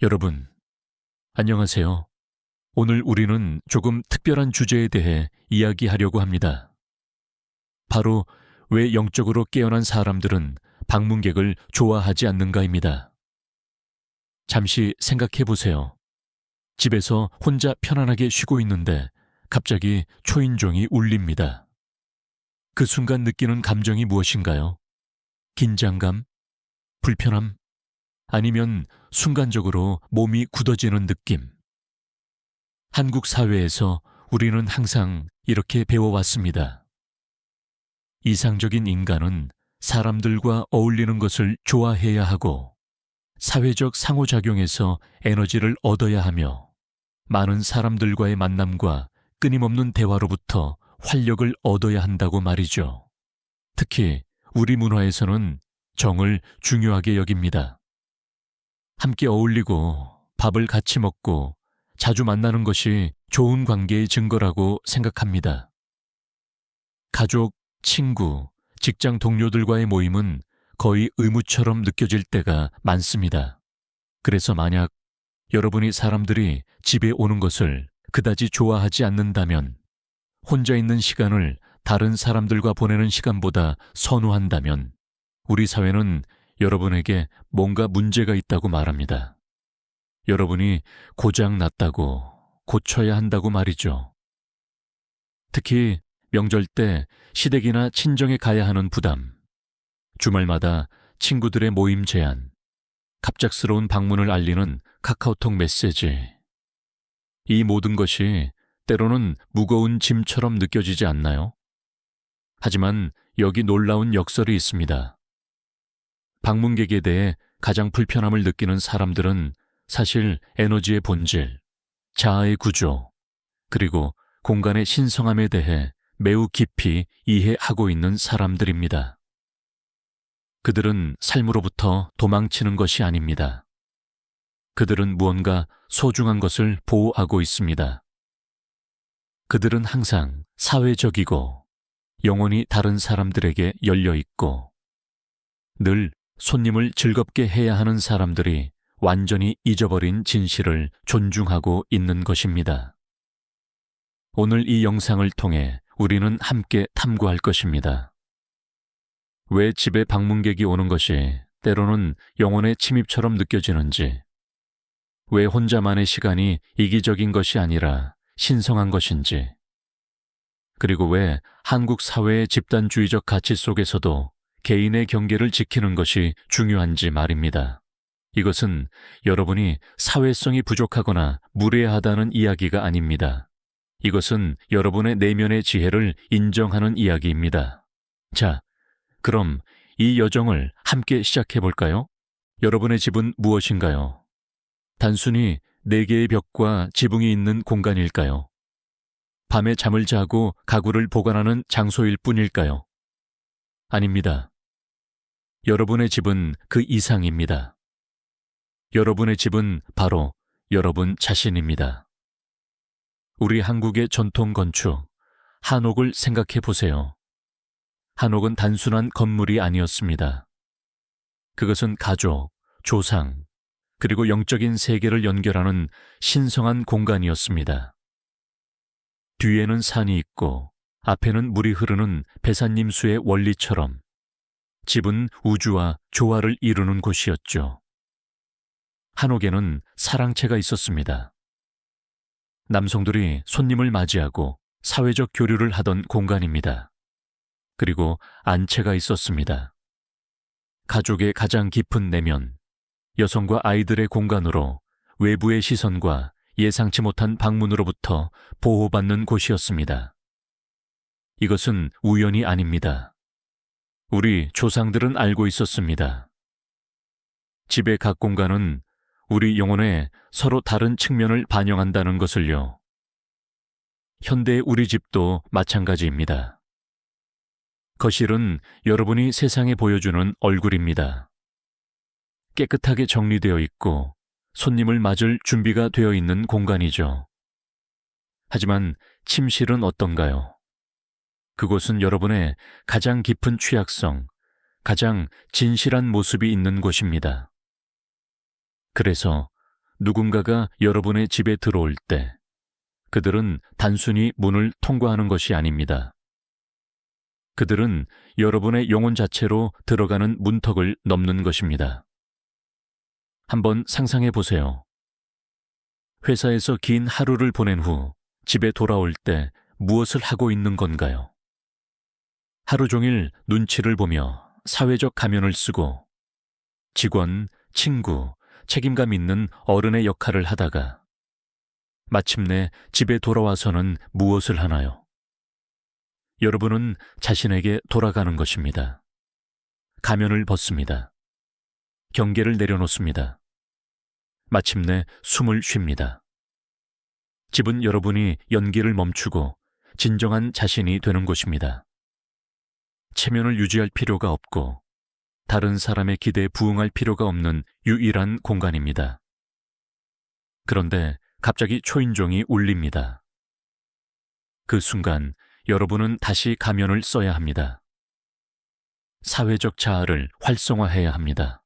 여러분, 안녕하세요. 오늘 우리는 조금 특별한 주제에 대해 이야기하려고 합니다. 바로 왜 영적으로 깨어난 사람들은 방문객을 좋아하지 않는가입니다. 잠시 생각해 보세요. 집에서 혼자 편안하게 쉬고 있는데 갑자기 초인종이 울립니다. 그 순간 느끼는 감정이 무엇인가요? 긴장감? 불편함? 아니면 순간적으로 몸이 굳어지는 느낌? 한국 사회에서 우리는 항상 이렇게 배워왔습니다. 이상적인 인간은 사람들과 어울리는 것을 좋아해야 하고 사회적 상호작용에서 에너지를 얻어야 하며 많은 사람들과의 만남과 끊임없는 대화로부터 활력을 얻어야 한다고 말이죠. 특히 우리 문화에서는 정을 중요하게 여깁니다. 함께 어울리고 밥을 같이 먹고 자주 만나는 것이 좋은 관계의 증거라고 생각합니다. 가족, 친구, 직장 동료들과의 모임은 거의 의무처럼 느껴질 때가 많습니다. 그래서 만약 여러분이 사람들이 집에 오는 것을 그다지 좋아하지 않는다면, 혼자 있는 시간을 다른 사람들과 보내는 시간보다 선호한다면, 우리 사회는 여러분에게 뭔가 문제가 있다고 말합니다. 여러분이 고장 났다고, 고쳐야 한다고 말이죠. 특히 명절 때 시댁이나 친정에 가야 하는 부담, 주말마다 친구들의 모임 제한, 갑작스러운 방문을 알리는 카카오톡 메시지. 이 모든 것이 때로는 무거운 짐처럼 느껴지지 않나요? 하지만 여기 놀라운 역설이 있습니다. 방문객에 대해 가장 불편함을 느끼는 사람들은 사실 에너지의 본질, 자아의 구조, 그리고 공간의 신성함에 대해 매우 깊이 이해하고 있는 사람들입니다. 그들은 삶으로부터 도망치는 것이 아닙니다. 그들은 무언가 소중한 것을 보호하고 있습니다. 그들은 항상 사회적이고 영원히 다른 사람들에게 열려 있고 늘 손님을 즐겁게 해야 하는 사람들이 완전히 잊어버린 진실을 존중하고 있는 것입니다. 오늘 이 영상을 통해 우리는 함께 탐구할 것입니다. 왜 집에 방문객이 오는 것이 때로는 영혼의 침입처럼 느껴지는지, 왜 혼자만의 시간이 이기적인 것이 아니라 신성한 것인지, 그리고 왜 한국 사회의 집단주의적 가치 속에서도 개인의 경계를 지키는 것이 중요한지 말입니다. 이것은 여러분이 사회성이 부족하거나 무례하다는 이야기가 아닙니다. 이것은 여러분의 내면의 지혜를 인정하는 이야기입니다. 자, 그럼 이 여정을 함께 시작해 볼까요? 여러분의 집은 무엇인가요? 단순히 4개의 벽과 지붕이 있는 공간일까요? 밤에 잠을 자고 가구를 보관하는 장소일 뿐일까요? 아닙니다. 여러분의 집은 그 이상입니다. 여러분의 집은 바로 여러분 자신입니다. 우리 한국의 전통 건축, 한옥을 생각해 보세요. 한옥은 단순한 건물이 아니었습니다. 그것은 가족, 조상, 그리고 영적인 세계를 연결하는 신성한 공간이었습니다. 뒤에는 산이 있고 앞에는 물이 흐르는 배산임수의 원리처럼 집은 우주와 조화를 이루는 곳이었죠. 한옥에는 사랑채가 있었습니다. 남성들이 손님을 맞이하고 사회적 교류를 하던 공간입니다. 그리고 안채가 있었습니다. 가족의 가장 깊은 내면, 여성과 아이들의 공간으로 외부의 시선과 예상치 못한 방문으로부터 보호받는 곳이었습니다. 이것은 우연이 아닙니다. 우리 조상들은 알고 있었습니다. 집의 각 공간은 우리 영혼의 서로 다른 측면을 반영한다는 것을요. 현대의 우리 집도 마찬가지입니다. 거실은 여러분이 세상에 보여주는 얼굴입니다. 깨끗하게 정리되어 있고 손님을 맞을 준비가 되어 있는 공간이죠. 하지만 침실은 어떤가요? 그곳은 여러분의 가장 깊은 취약성, 가장 진실한 모습이 있는 곳입니다. 그래서 누군가가 여러분의 집에 들어올 때 그들은 단순히 문을 통과하는 것이 아닙니다. 그들은 여러분의 영혼 자체로 들어가는 문턱을 넘는 것입니다. 한번 상상해 보세요. 회사에서 긴 하루를 보낸 후 집에 돌아올 때 무엇을 하고 있는 건가요? 하루 종일 눈치를 보며 사회적 가면을 쓰고 직원, 친구, 책임감 있는 어른의 역할을 하다가 마침내 집에 돌아와서는 무엇을 하나요? 여러분은 자신에게 돌아가는 것입니다. 가면을 벗습니다. 경계를 내려놓습니다. 마침내 숨을 쉽니다. 집은 여러분이 연기를 멈추고 진정한 자신이 되는 곳입니다. 체면을 유지할 필요가 없고 다른 사람의 기대에 부응할 필요가 없는 유일한 공간입니다. 그런데 갑자기 초인종이 울립니다. 그 순간 여러분은 다시 가면을 써야 합니다. 사회적 자아를 활성화해야 합니다.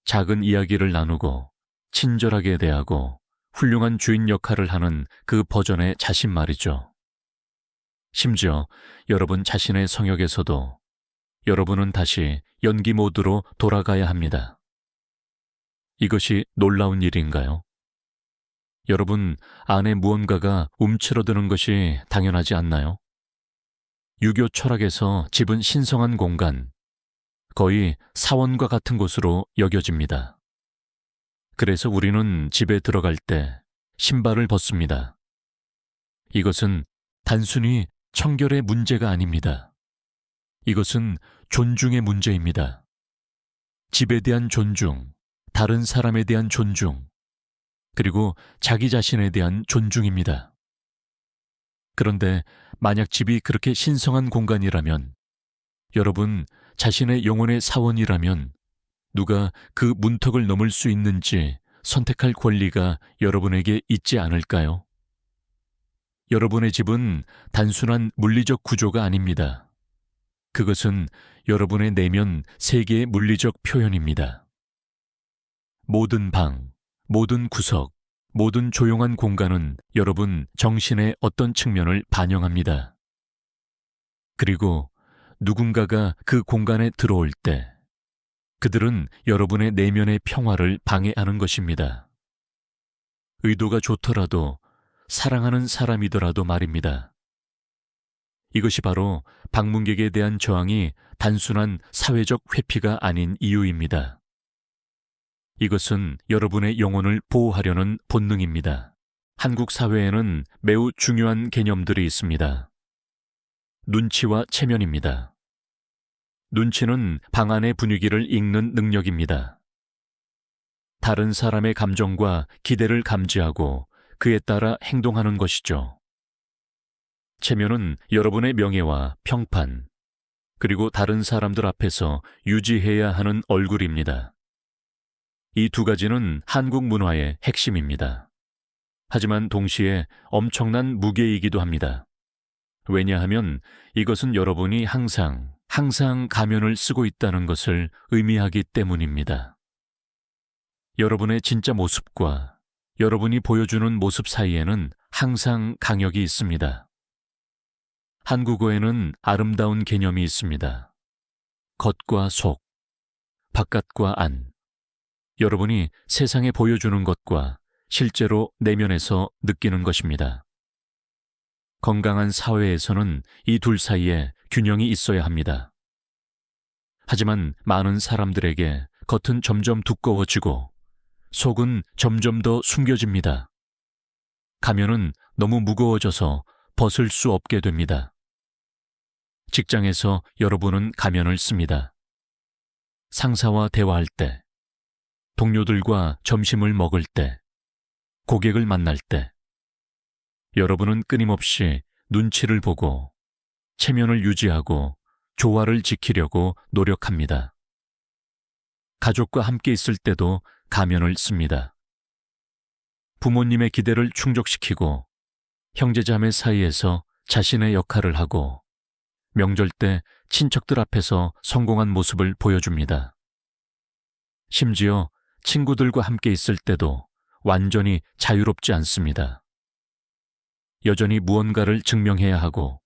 작은 이야기를 나누고 친절하게 대하고 훌륭한 주인 역할을 하는 그 버전의 자신 말이죠. 심지어 여러분 자신의 성역에서도 여러분은 다시 연기 모드로 돌아가야 합니다. 이것이 놀라운 일인가요? 여러분 안에 무언가가 움츠러드는 것이 당연하지 않나요? 유교 철학에서 집은 신성한 공간, 거의 사원과 같은 곳으로 여겨집니다. 그래서 우리는 집에 들어갈 때 신발을 벗습니다. 이것은 단순히 청결의 문제가 아닙니다. 이것은 존중의 문제입니다. 집에 대한 존중, 다른 사람에 대한 존중, 그리고 자기 자신에 대한 존중입니다. 그런데 만약 집이 그렇게 신성한 공간이라면, 여러분 자신의 영혼의 사원이라면 누가 그 문턱을 넘을 수 있는지 선택할 권리가 여러분에게 있지 않을까요? 여러분의 집은 단순한 물리적 구조가 아닙니다. 그것은 여러분의 내면 세계의 물리적 표현입니다. 모든 방, 모든 구석, 모든 조용한 공간은 여러분 정신의 어떤 측면을 반영합니다. 그리고 누군가가 그 공간에 들어올 때 그들은 여러분의 내면의 평화를 방해하는 것입니다. 의도가 좋더라도 사랑하는 사람이더라도 말입니다. 이것이 바로 방문객에 대한 저항이 단순한 사회적 회피가 아닌 이유입니다. 이것은 여러분의 영혼을 보호하려는 본능입니다. 한국 사회에는 매우 중요한 개념들이 있습니다. 눈치와 체면입니다. 눈치는 방 안의 분위기를 읽는 능력입니다. 다른 사람의 감정과 기대를 감지하고 그에 따라 행동하는 것이죠. 체면은 여러분의 명예와 평판, 그리고 다른 사람들 앞에서 유지해야 하는 얼굴입니다. 이 두 가지는 한국 문화의 핵심입니다. 하지만 동시에 엄청난 무게이기도 합니다. 왜냐하면 이것은 여러분이 항상 가면을 쓰고 있다는 것을 의미하기 때문입니다. 여러분의 진짜 모습과 여러분이 보여주는 모습 사이에는 항상 강역이 있습니다. 한국어에는 아름다운 개념이 있습니다. 겉과 속, 바깥과 안. 여러분이 세상에 보여주는 것과 실제로 내면에서 느끼는 것입니다. 건강한 사회에서는 이 둘 사이에 균형이 있어야 합니다. 하지만 많은 사람들에게 겉은 점점 두꺼워지고 속은 점점 더 숨겨집니다. 가면은 너무 무거워져서 벗을 수 없게 됩니다. 직장에서 여러분은 가면을 씁니다. 상사와 대화할 때, 동료들과 점심을 먹을 때, 고객을 만날 때, 여러분은 끊임없이 눈치를 보고 체면을 유지하고 조화를 지키려고 노력합니다. 가족과 함께 있을 때도 가면을 씁니다. 부모님의 기대를 충족시키고 형제자매 사이에서 자신의 역할을 하고 명절 때 친척들 앞에서 성공한 모습을 보여줍니다. 심지어 친구들과 함께 있을 때도 완전히 자유롭지 않습니다. 여전히 무언가를 증명해야 하고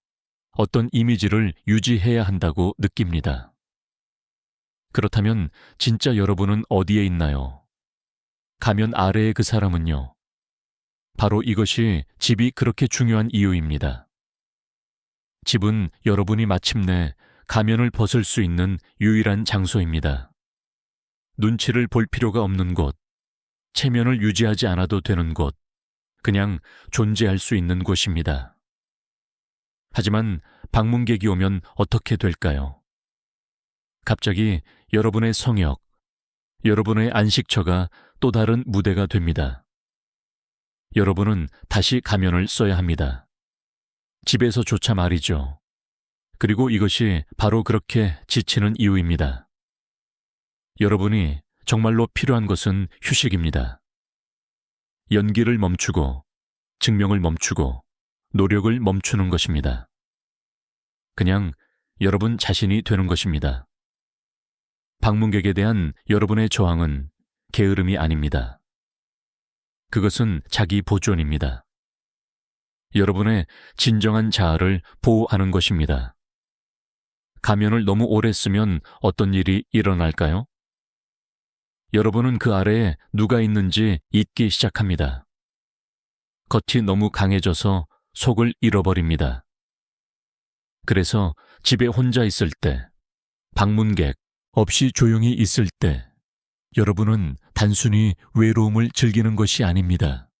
어떤 이미지를 유지해야 한다고 느낍니다. 그렇다면 진짜 여러분은 어디에 있나요? 가면 아래의 그 사람은요? 바로 이것이 집이 그렇게 중요한 이유입니다. 집은 여러분이 마침내 가면을 벗을 수 있는 유일한 장소입니다. 눈치를 볼 필요가 없는 곳, 체면을 유지하지 않아도 되는 곳, 그냥 존재할 수 있는 곳입니다. 하지만 방문객이 오면 어떻게 될까요? 갑자기 여러분의 성역, 여러분의 안식처가 또 다른 무대가 됩니다. 여러분은 다시 가면을 써야 합니다. 집에서조차 말이죠. 그리고 이것이 바로 그렇게 지치는 이유입니다. 여러분이 정말로 필요한 것은 휴식입니다. 연기를 멈추고, 증명을 멈추고, 노력을 멈추는 것입니다. 그냥 여러분 자신이 되는 것입니다. 방문객에 대한 여러분의 저항은 게으름이 아닙니다. 그것은 자기 보존입니다. 여러분의 진정한 자아를 보호하는 것입니다. 가면을 너무 오래 쓰면 어떤 일이 일어날까요? 여러분은 그 아래에 누가 있는지 잊기 시작합니다. 겉이 너무 강해져서 속을 잃어버립니다. 그래서 집에 혼자 있을 때, 방문객 없이 조용히 있을 때, 여러분은 단순히 외로움을 즐기는 것이 아닙니다.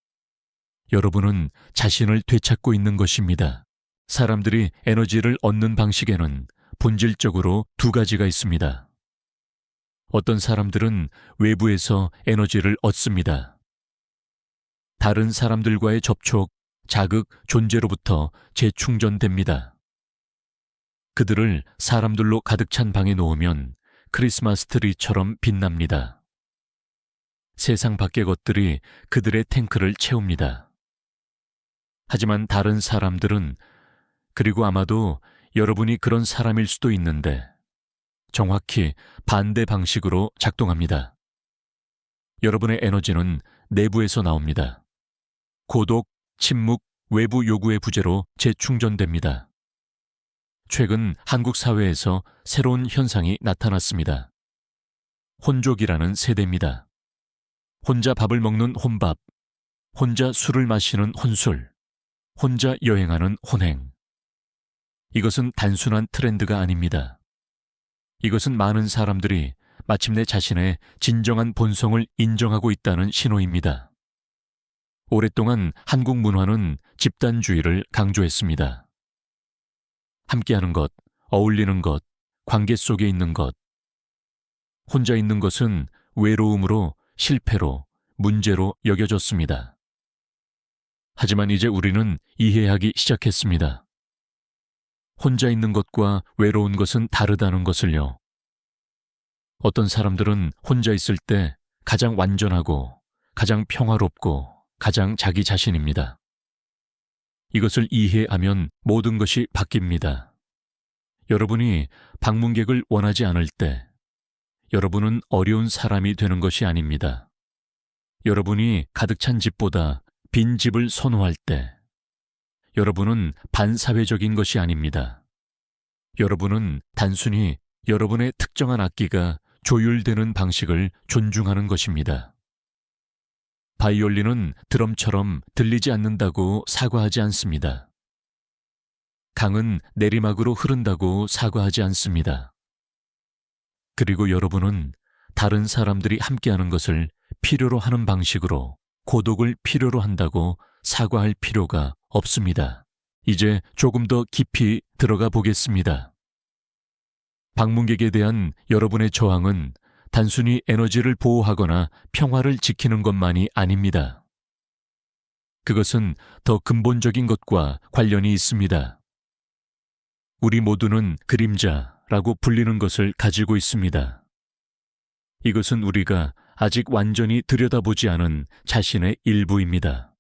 여러분은 자신을 되찾고 있는 것입니다. 사람들이 에너지를 얻는 방식에는 본질적으로 두 가지가 있습니다. 어떤 사람들은 외부에서 에너지를 얻습니다. 다른 사람들과의 접촉, 자극, 존재로부터 재충전됩니다. 그들을 사람들로 가득 찬 방에 놓으면 크리스마스 트리처럼 빛납니다. 세상 밖의 것들이 그들의 탱크를 채웁니다. 하지만 다른 사람들은, 그리고 아마도 여러분이 그런 사람일 수도 있는데, 정확히 반대 방식으로 작동합니다. 여러분의 에너지는 내부에서 나옵니다. 고독, 침묵, 외부 요구의 부재로 재충전됩니다. 최근 한국 사회에서 새로운 현상이 나타났습니다. 혼족이라는 세대입니다. 혼자 밥을 먹는 혼밥, 혼자 술을 마시는 혼술, 혼자 여행하는 혼행. 이것은 단순한 트렌드가 아닙니다. 이것은 많은 사람들이 마침내 자신의 진정한 본성을 인정하고 있다는 신호입니다. 오랫동안 한국 문화는 집단주의를 강조했습니다. 함께하는 것, 어울리는 것, 관계 속에 있는 것. 혼자 있는 것은 외로움으로, 실패로, 문제로 여겨졌습니다. 하지만 이제 우리는 이해하기 시작했습니다. 혼자 있는 것과 외로운 것은 다르다는 것을요. 어떤 사람들은 혼자 있을 때 가장 완전하고, 가장 평화롭고, 가장 자기 자신입니다. 이것을 이해하면 모든 것이 바뀝니다. 여러분이 방문객을 원하지 않을 때, 여러분은 어려운 사람이 되는 것이 아닙니다. 여러분이 가득 찬 집보다 빈 집을 선호할 때, 여러분은 반사회적인 것이 아닙니다. 여러분은 단순히 여러분의 특정한 악기가 조율되는 방식을 존중하는 것입니다. 바이올린은 드럼처럼 들리지 않는다고 사과하지 않습니다. 강은 내리막으로 흐른다고 사과하지 않습니다. 그리고 여러분은 다른 사람들이 함께하는 것을 필요로 하는 방식으로 고독을 필요로 한다고 사과할 필요가 없습니다. 이제 조금 더 깊이 들어가 보겠습니다. 방문객에 대한 여러분의 저항은 단순히 에너지를 보호하거나 평화를 지키는 것만이 아닙니다. 그것은 더 근본적인 것과 관련이 있습니다. 우리 모두는 그림자라고 불리는 것을 가지고 있습니다. 이것은 우리가 아직 완전히 들여다보지 않은 자신의 일부입니다.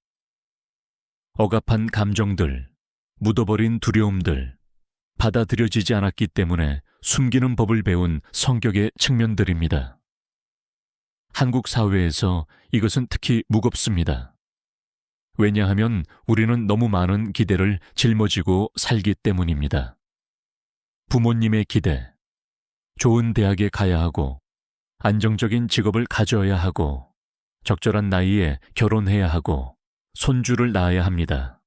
억압한 감정들, 묻어버린 두려움들, 받아들여지지 않았기 때문에 숨기는 법을 배운 성격의 측면들입니다. 한국 사회에서 이것은 특히 무겁습니다. 왜냐하면 우리는 너무 많은 기대를 짊어지고 살기 때문입니다. 부모님의 기대, 좋은 대학에 가야 하고, 안정적인 직업을 가져야 하고, 적절한 나이에 결혼해야 하고, 손주를 낳아야 합니다.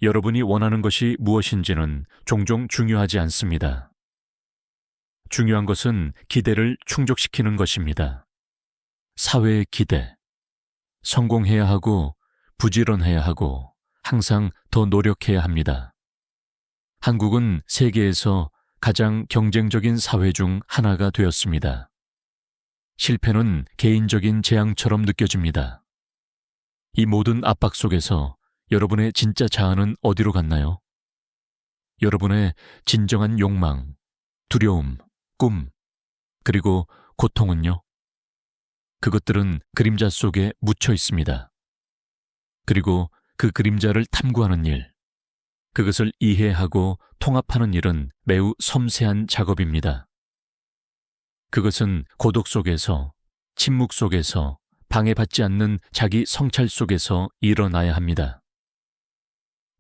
여러분이 원하는 것이 무엇인지는 종종 중요하지 않습니다. 중요한 것은 기대를 충족시키는 것입니다. 사회의 기대, 성공해야 하고, 부지런해야 하고, 항상 더 노력해야 합니다. 한국은 세계에서 가장 경쟁적인 사회 중 하나가 되었습니다. 실패는 개인적인 재앙처럼 느껴집니다. 이 모든 압박 속에서 여러분의 진짜 자아는 어디로 갔나요? 여러분의 진정한 욕망, 두려움, 꿈, 그리고 고통은요? 그것들은 그림자 속에 묻혀 있습니다. 그리고 그 그림자를 탐구하는 일, 그것을 이해하고 통합하는 일은 매우 섬세한 작업입니다. 그것은 고독 속에서, 침묵 속에서, 방해받지 않는 자기 성찰 속에서 일어나야 합니다.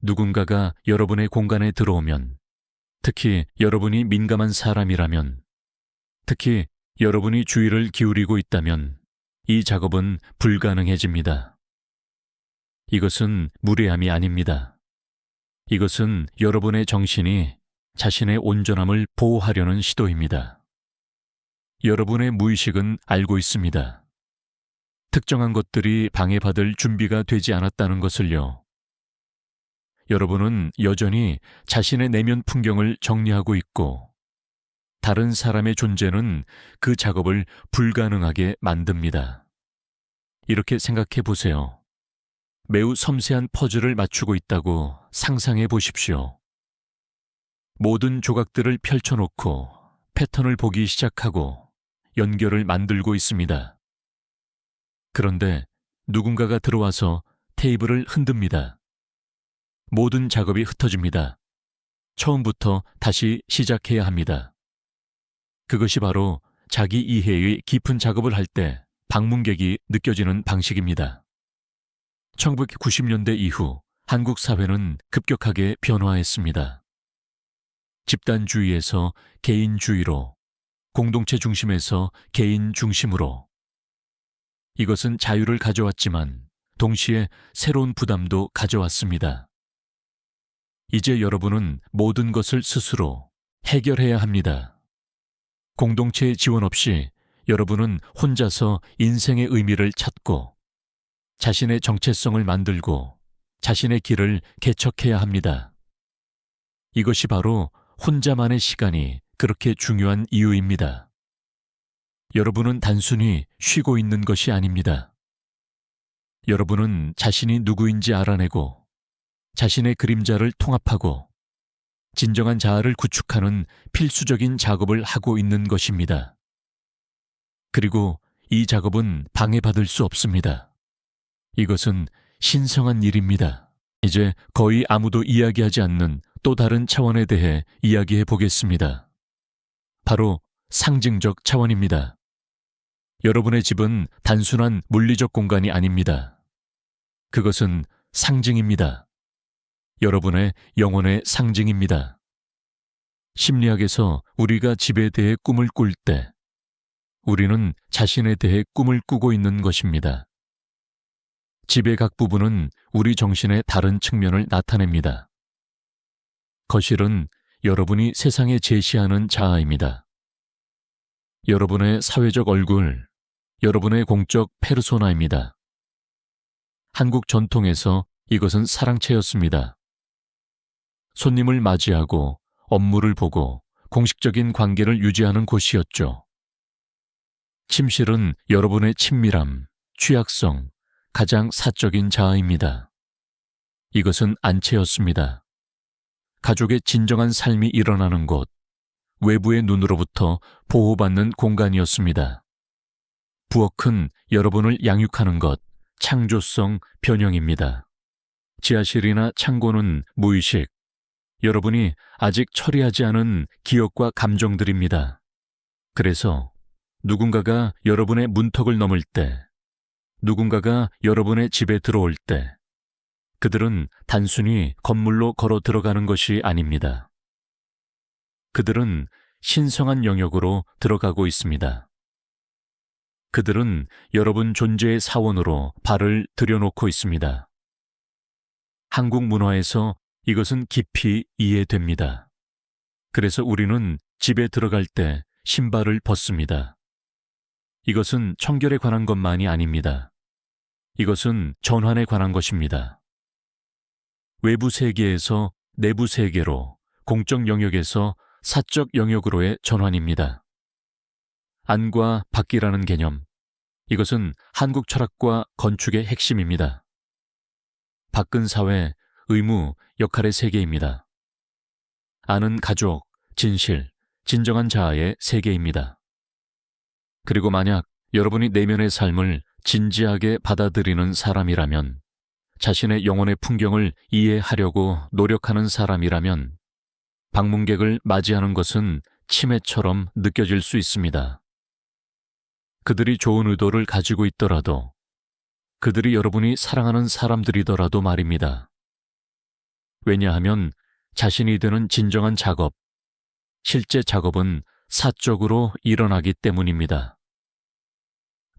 누군가가 여러분의 공간에 들어오면, 특히 여러분이 민감한 사람이라면, 특히 여러분이 주의를 기울이고 있다면 이 작업은 불가능해집니다. 이것은 무례함이 아닙니다. 이것은 여러분의 정신이 자신의 온전함을 보호하려는 시도입니다. 여러분의 무의식은 알고 있습니다. 특정한 것들이 방해받을 준비가 되지 않았다는 것을요. 여러분은 여전히 자신의 내면 풍경을 정리하고 있고, 다른 사람의 존재는 그 작업을 불가능하게 만듭니다. 이렇게 생각해 보세요. 매우 섬세한 퍼즐을 맞추고 있다고 상상해 보십시오. 모든 조각들을 펼쳐놓고 패턴을 보기 시작하고 연결을 만들고 있습니다. 그런데 누군가가 들어와서 테이블을 흔듭니다. 모든 작업이 흩어집니다. 처음부터 다시 시작해야 합니다. 그것이 바로 자기 이해의 깊은 작업을 할 때 방문객이 느껴지는 방식입니다. 1990년대 이후 한국 사회는 급격하게 변화했습니다. 집단주의에서 개인주의로, 공동체 중심에서 개인 중심으로. 이것은 자유를 가져왔지만 동시에 새로운 부담도 가져왔습니다. 이제 여러분은 모든 것을 스스로 해결해야 합니다. 공동체의 지원 없이 여러분은 혼자서 인생의 의미를 찾고 자신의 정체성을 만들고 자신의 길을 개척해야 합니다. 이것이 바로 혼자만의 시간이 그렇게 중요한 이유입니다. 여러분은 단순히 쉬고 있는 것이 아닙니다. 여러분은 자신이 누구인지 알아내고 자신의 그림자를 통합하고 진정한 자아를 구축하는 필수적인 작업을 하고 있는 것입니다. 그리고 이 작업은 방해받을 수 없습니다. 이것은 신성한 일입니다. 이제 거의 아무도 이야기하지 않는 또 다른 차원에 대해 이야기해 보겠습니다. 바로 상징적 차원입니다. 여러분의 집은 단순한 물리적 공간이 아닙니다. 그것은 상징입니다. 여러분의 영혼의 상징입니다. 심리학에서 우리가 집에 대해 꿈을 꿀 때, 우리는 자신에 대해 꿈을 꾸고 있는 것입니다. 집의 각 부분은 우리 정신의 다른 측면을 나타냅니다. 거실은 여러분이 세상에 제시하는 자아입니다. 여러분의 사회적 얼굴, 여러분의 공적 페르소나입니다. 한국 전통에서 이것은 사랑채였습니다. 손님을 맞이하고 업무를 보고 공식적인 관계를 유지하는 곳이었죠. 침실은 여러분의 친밀함, 취약성, 가장 사적인 자아입니다. 이것은 안채였습니다. 가족의 진정한 삶이 일어나는 곳, 외부의 눈으로부터 보호받는 공간이었습니다. 부엌은 여러분을 양육하는 것, 창조성, 변형입니다. 지하실이나 창고는 무의식, 여러분이 아직 처리하지 않은 기억과 감정들입니다. 그래서 누군가가 여러분의 문턱을 넘을 때, 누군가가 여러분의 집에 들어올 때, 그들은 단순히 건물로 걸어 들어가는 것이 아닙니다. 그들은 신성한 영역으로 들어가고 있습니다. 그들은 여러분 존재의 사원으로 발을 들여놓고 있습니다. 한국 문화에서 이것은 깊이 이해됩니다. 그래서 우리는 집에 들어갈 때 신발을 벗습니다. 이것은 청결에 관한 것만이 아닙니다. 이것은 전환에 관한 것입니다. 외부 세계에서 내부 세계로, 공적 영역에서 사적 영역으로의 전환입니다. 안과 밖이라는 개념, 이것은 한국 철학과 건축의 핵심입니다. 밖은 사회, 의무, 역할의 세계입니다. 안은 가족, 진실, 진정한 자아의 세계입니다. 그리고 만약 여러분이 내면의 삶을 진지하게 받아들이는 사람이라면, 자신의 영혼의 풍경을 이해하려고 노력하는 사람이라면, 방문객을 맞이하는 것은 치매처럼 느껴질 수 있습니다. 그들이 좋은 의도를 가지고 있더라도, 그들이 여러분이 사랑하는 사람들이더라도 말입니다. 왜냐하면 자신이 되는 진정한 작업, 실제 작업은 사적으로 일어나기 때문입니다.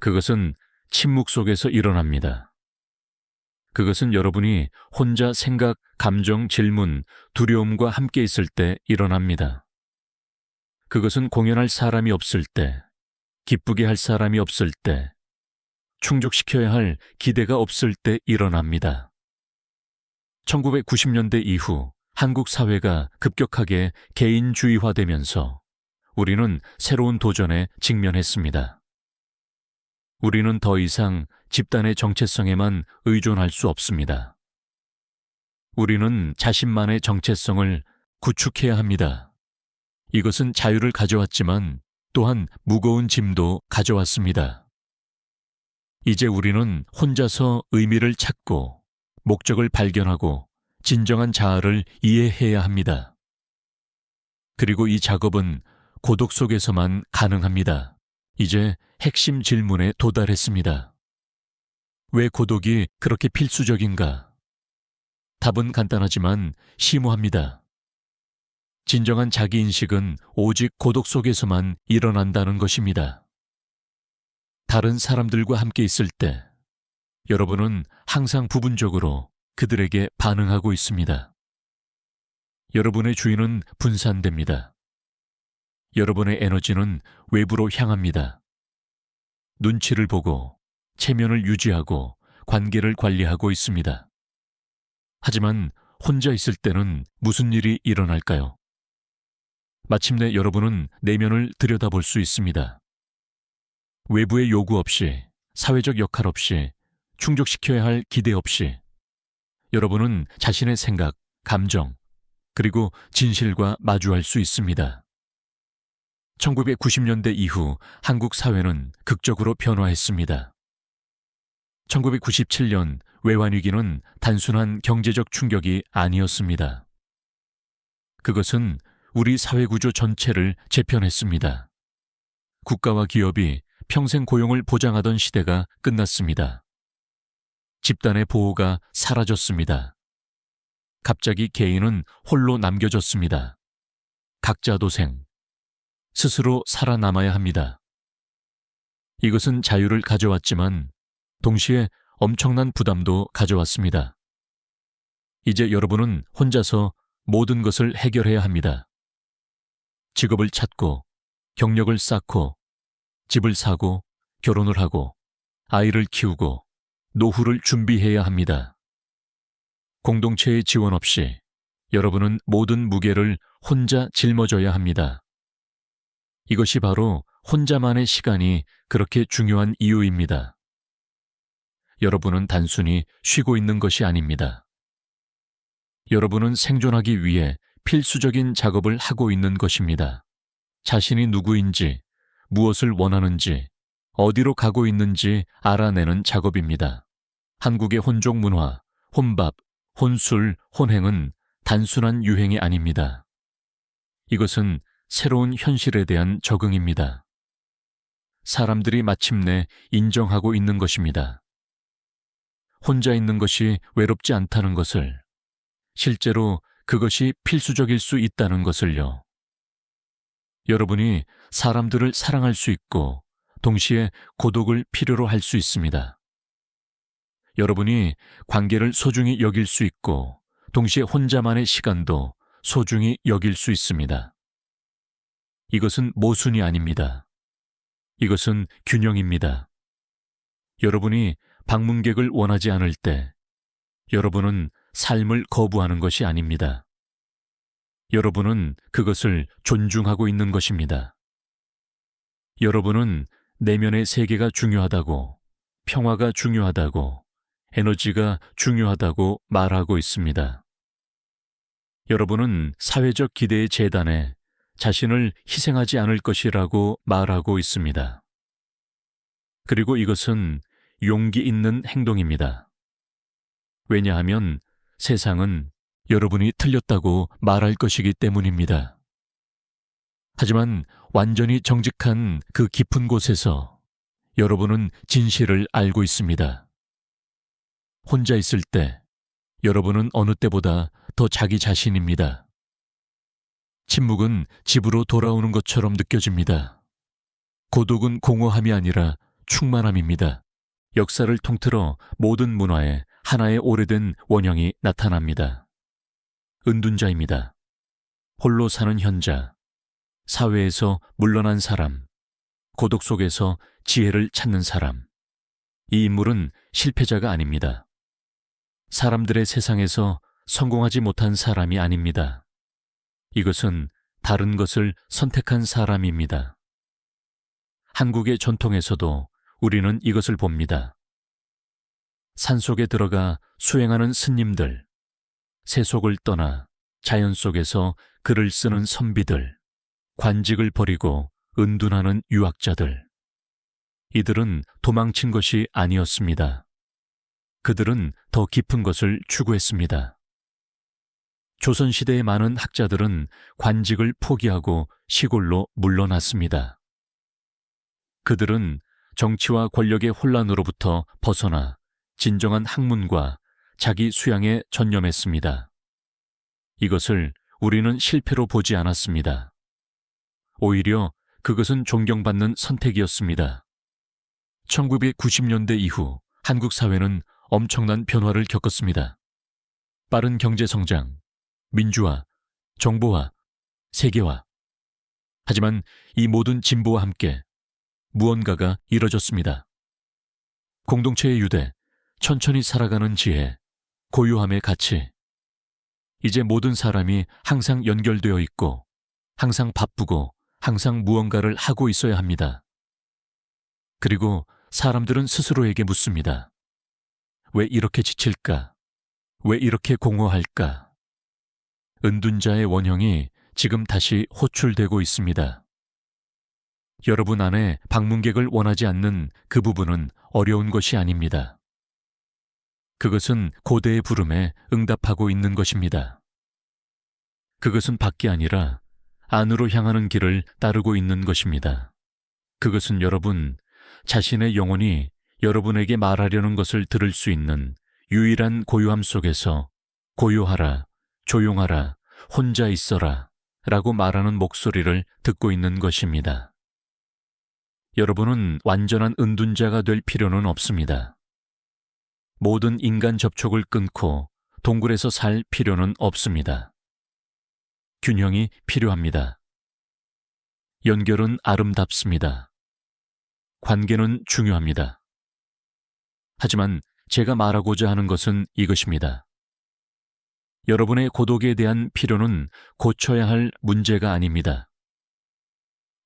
그것은 침묵 속에서 일어납니다. 그것은 여러분이 혼자 생각, 감정, 질문, 두려움과 함께 있을 때 일어납니다. 그것은 공연할 사람이 없을 때, 기쁘게 할 사람이 없을 때, 충족시켜야 할 기대가 없을 때 일어납니다. 1990년대 이후 한국 사회가 급격하게 개인주의화되면서 우리는 새로운 도전에 직면했습니다. 우리는 더 이상 집단의 정체성에만 의존할 수 없습니다. 우리는 자신만의 정체성을 구축해야 합니다. 이것은 자유를 가져왔지만 또한 무거운 짐도 가져왔습니다. 이제 우리는 혼자서 의미를 찾고 목적을 발견하고 진정한 자아를 이해해야 합니다. 그리고 이 작업은 고독 속에서만 가능합니다. 이제 핵심 질문에 도달했습니다. 왜 고독이 그렇게 필수적인가? 답은 간단하지만 심오합니다. 진정한 자기인식은 오직 고독 속에서만 일어난다는 것입니다. 다른 사람들과 함께 있을 때 여러분은 항상 부분적으로 그들에게 반응하고 있습니다. 여러분의 주의는 분산됩니다. 여러분의 에너지는 외부로 향합니다. 눈치를 보고 체면을 유지하고 관계를 관리하고 있습니다. 하지만 혼자 있을 때는 무슨 일이 일어날까요? 마침내 여러분은 내면을 들여다볼 수 있습니다. 외부의 요구 없이, 사회적 역할 없이, 충족시켜야 할 기대 없이 여러분은 자신의 생각, 감정, 그리고 진실과 마주할 수 있습니다. 1990년대 이후 한국 사회는 극적으로 변화했습니다. 1997년 외환위기는 단순한 경제적 충격이 아니었습니다. 그것은 우리 사회구조 전체를 재편했습니다. 국가와 기업이 평생 고용을 보장하던 시대가 끝났습니다. 집단의 보호가 사라졌습니다. 갑자기 개인은 홀로 남겨졌습니다. 각자 도생, 스스로 살아남아야 합니다. 이것은 자유를 가져왔지만 동시에 엄청난 부담도 가져왔습니다. 이제 여러분은 혼자서 모든 것을 해결해야 합니다. 직업을 찾고, 경력을 쌓고, 집을 사고, 결혼을 하고, 아이를 키우고, 노후를 준비해야 합니다. 공동체의 지원 없이 여러분은 모든 무게를 혼자 짊어져야 합니다. 이것이 바로 혼자만의 시간이 그렇게 중요한 이유입니다. 여러분은 단순히 쉬고 있는 것이 아닙니다. 여러분은 생존하기 위해 필수적인 작업을 하고 있는 것입니다. 자신이 누구인지, 무엇을 원하는지, 어디로 가고 있는지 알아내는 작업입니다. 한국의 혼족 문화, 혼밥, 혼술, 혼행은 단순한 유행이 아닙니다. 이것은 새로운 현실에 대한 적응입니다. 사람들이 마침내 인정하고 있는 것입니다. 혼자 있는 것이 외롭지 않다는 것을, 실제로 그것이 필수적일 수 있다는 것을요. 여러분이 사람들을 사랑할 수 있고 동시에 고독을 필요로 할 수 있습니다. 여러분이 관계를 소중히 여길 수 있고 동시에 혼자만의 시간도 소중히 여길 수 있습니다. 이것은 모순이 아닙니다. 이것은 균형입니다. 여러분이 방문객을 원하지 않을 때 여러분은 삶을 거부하는 것이 아닙니다. 여러분은 그것을 존중하고 있는 것입니다. 여러분은 내면의 세계가 중요하다고, 평화가 중요하다고, 에너지가 중요하다고 말하고 있습니다. 여러분은 사회적 기대의 재단에 자신을 희생하지 않을 것이라고 말하고 있습니다. 그리고 이것은 용기 있는 행동입니다. 왜냐하면 세상은 여러분이 틀렸다고 말할 것이기 때문입니다. 하지만 완전히 정직한 그 깊은 곳에서 여러분은 진실을 알고 있습니다. 혼자 있을 때 여러분은 어느 때보다 더 자기 자신입니다. 침묵은 집으로 돌아오는 것처럼 느껴집니다. 고독은 공허함이 아니라 충만함입니다. 역사를 통틀어 모든 문화에 하나의 오래된 원형이 나타납니다. 은둔자입니다. 홀로 사는 현자, 사회에서 물러난 사람, 고독 속에서 지혜를 찾는 사람. 이 인물은 실패자가 아닙니다. 사람들의 세상에서 성공하지 못한 사람이 아닙니다. 이것은 다른 것을 선택한 사람입니다. 한국의 전통에서도 우리는 이것을 봅니다. 산속에 들어가 수행하는 스님들, 세속을 떠나 자연 속에서 글을 쓰는 선비들, 관직을 버리고 은둔하는 유학자들. 이들은 도망친 것이 아니었습니다. 그들은 더 깊은 것을 추구했습니다. 조선시대의 많은 학자들은 관직을 포기하고 시골로 물러났습니다. 그들은 정치와 권력의 혼란으로부터 벗어나 진정한 학문과 자기 수양에 전념했습니다. 이것을 우리는 실패로 보지 않았습니다. 오히려 그것은 존경받는 선택이었습니다. 1990년대 이후 한국 사회는 엄청난 변화를 겪었습니다. 빠른 경제 성장, 민주화, 정보화, 세계화. 하지만 이 모든 진보와 함께 무언가가 이뤄졌습니다. 공동체의 유대, 천천히 살아가는 지혜, 고요함의 가치. 이제 모든 사람이 항상 연결되어 있고 항상 바쁘고 항상 무언가를 하고 있어야 합니다. 그리고 사람들은 스스로에게 묻습니다. 왜 이렇게 지칠까? 왜 이렇게 공허할까? 은둔자의 원형이 지금 다시 호출되고 있습니다. 여러분 안에 방문객을 원하지 않는 그 부분은 어려운 것이 아닙니다. 그것은 고대의 부름에 응답하고 있는 것입니다. 그것은 밖이 아니라 안으로 향하는 길을 따르고 있는 것입니다. 그것은 여러분 자신의 영혼이 여러분에게 말하려는 것을 들을 수 있는 유일한 고요함 속에서 고요하라, 조용하라, 혼자 있어라 라고 말하는 목소리를 듣고 있는 것입니다. 여러분은 완전한 은둔자가 될 필요는 없습니다. 모든 인간 접촉을 끊고 동굴에서 살 필요는 없습니다. 균형이 필요합니다. 연결은 아름답습니다. 관계는 중요합니다. 하지만 제가 말하고자 하는 것은 이것입니다. 여러분의 고독에 대한 필요는 고쳐야 할 문제가 아닙니다.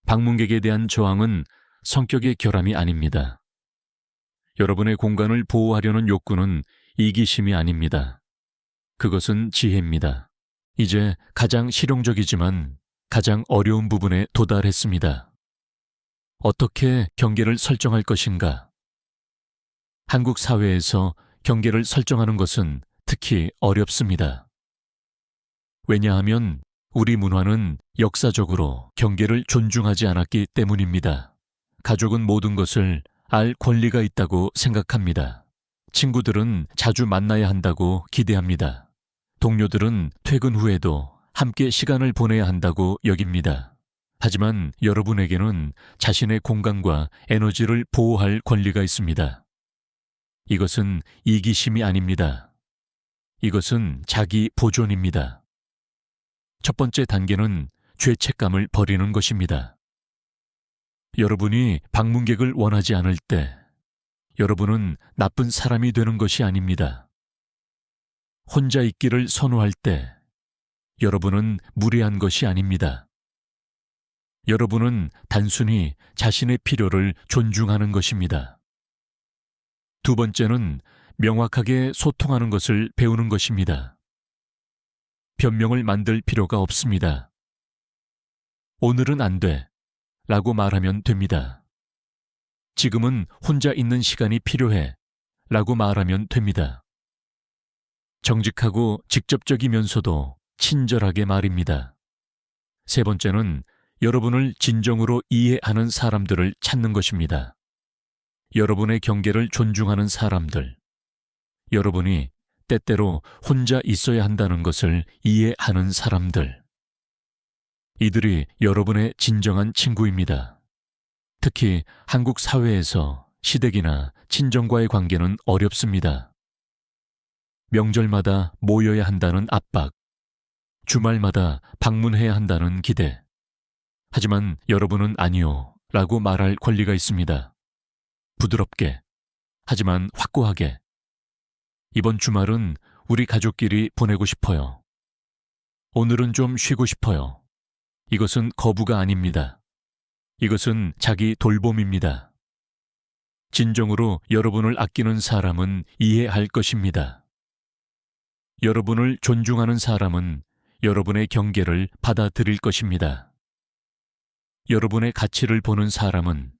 방문객에 대한 저항은 성격의 결함이 아닙니다. 여러분의 공간을 보호하려는 욕구는 이기심이 아닙니다. 그것은 지혜입니다. 이제 가장 실용적이지만 가장 어려운 부분에 도달했습니다. 어떻게 경계를 설정할 것인가? 한국 사회에서 경계를 설정하는 것은 특히 어렵습니다. 왜냐하면 우리 문화는 역사적으로 경계를 존중하지 않았기 때문입니다. 가족은 모든 것을 알 권리가 있다고 생각합니다. 친구들은 자주 만나야 한다고 기대합니다. 동료들은 퇴근 후에도 함께 시간을 보내야 한다고 여깁니다. 하지만 여러분에게는 자신의 공간과 에너지를 보호할 권리가 있습니다. 이것은 이기심이 아닙니다. 이것은 자기 보존입니다. 첫 번째 단계는 죄책감을 버리는 것입니다. 여러분이 방문객을 원하지 않을 때 여러분은 나쁜 사람이 되는 것이 아닙니다. 혼자 있기를 선호할 때 여러분은 무례한 것이 아닙니다. 여러분은 단순히 자신의 필요를 존중하는 것입니다. 두 번째는 명확하게 소통하는 것을 배우는 것입니다. 변명을 만들 필요가 없습니다. 오늘은 안 돼 라고 말하면 됩니다. 지금은 혼자 있는 시간이 필요해 라고 말하면 됩니다. 정직하고 직접적이면서도 친절하게 말입니다. 세 번째는 여러분을 진정으로 이해하는 사람들을 찾는 것입니다. 여러분의 경계를 존중하는 사람들, 여러분이 때때로 혼자 있어야 한다는 것을 이해하는 사람들. 이들이 여러분의 진정한 친구입니다. 특히 한국 사회에서 시댁이나 친정과의 관계는 어렵습니다. 명절마다 모여야 한다는 압박, 주말마다 방문해야 한다는 기대. 하지만 여러분은 아니요 라고 말할 권리가 있습니다. 부드럽게, 하지만 확고하게. 이번 주말은 우리 가족끼리 보내고 싶어요. 오늘은 좀 쉬고 싶어요. 이것은 거부가 아닙니다. 이것은 자기 돌봄입니다. 진정으로 여러분을 아끼는 사람은 이해할 것입니다. 여러분을 존중하는 사람은 여러분의 경계를 받아들일 것입니다. 여러분의 가치를 보는 사람은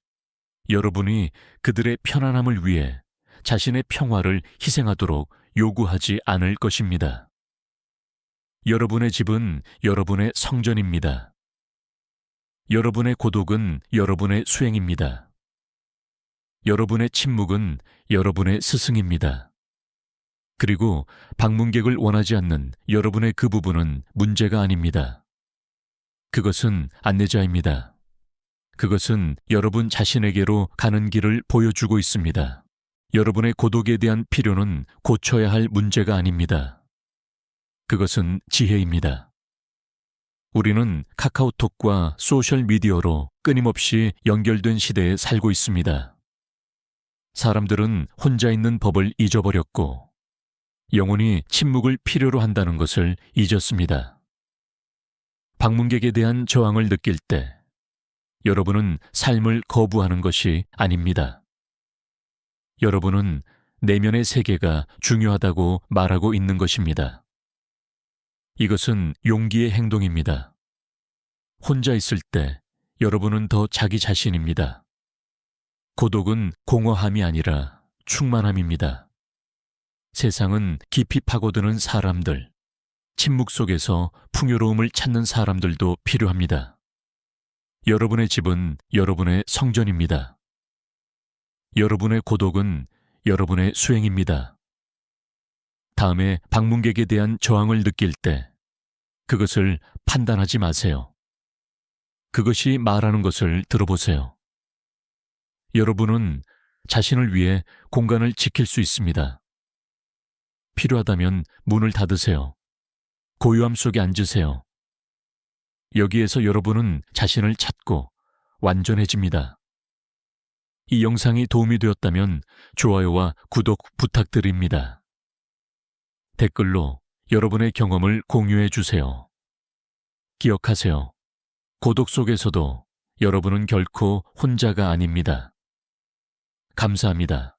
여러분이 그들의 편안함을 위해 자신의 평화를 희생하도록 요구하지 않을 것입니다. 여러분의 집은 여러분의 성전입니다. 여러분의 고독은 여러분의 수행입니다. 여러분의 침묵은 여러분의 스승입니다. 그리고 방문객을 원하지 않는 여러분의 그 부분은 문제가 아닙니다. 그것은 안내자입니다. 그것은 여러분 자신에게로 가는 길을 보여주고 있습니다. 여러분의 고독에 대한 필요는 고쳐야 할 문제가 아닙니다. 그것은 지혜입니다. 우리는 카카오톡과 소셜미디어로 끊임없이 연결된 시대에 살고 있습니다. 사람들은 혼자 있는 법을 잊어버렸고 영혼이 침묵을 필요로 한다는 것을 잊었습니다. 방문객에 대한 저항을 느낄 때 여러분은 삶을 거부하는 것이 아닙니다. 여러분은 내면의 세계가 중요하다고 말하고 있는 것입니다. 이것은 용기의 행동입니다. 혼자 있을 때 여러분은 더 자기 자신입니다. 고독은 공허함이 아니라 충만함입니다. 세상은 깊이 파고드는 사람들, 침묵 속에서 풍요로움을 찾는 사람들도 필요합니다. 여러분의 집은 여러분의 성전입니다. 여러분의 고독은 여러분의 수행입니다. 다음에 방문객에 대한 저항을 느낄 때 그것을 판단하지 마세요. 그것이 말하는 것을 들어보세요. 여러분은 자신을 위해 공간을 지킬 수 있습니다. 필요하다면 문을 닫으세요. 고요함 속에 앉으세요. 여기에서 여러분은 자신을 찾고 완전해집니다. 이 영상이 도움이 되었다면 좋아요와 구독 부탁드립니다. 댓글로 여러분의 경험을 공유해 주세요. 기억하세요. 고독 속에서도 여러분은 결코 혼자가 아닙니다. 감사합니다.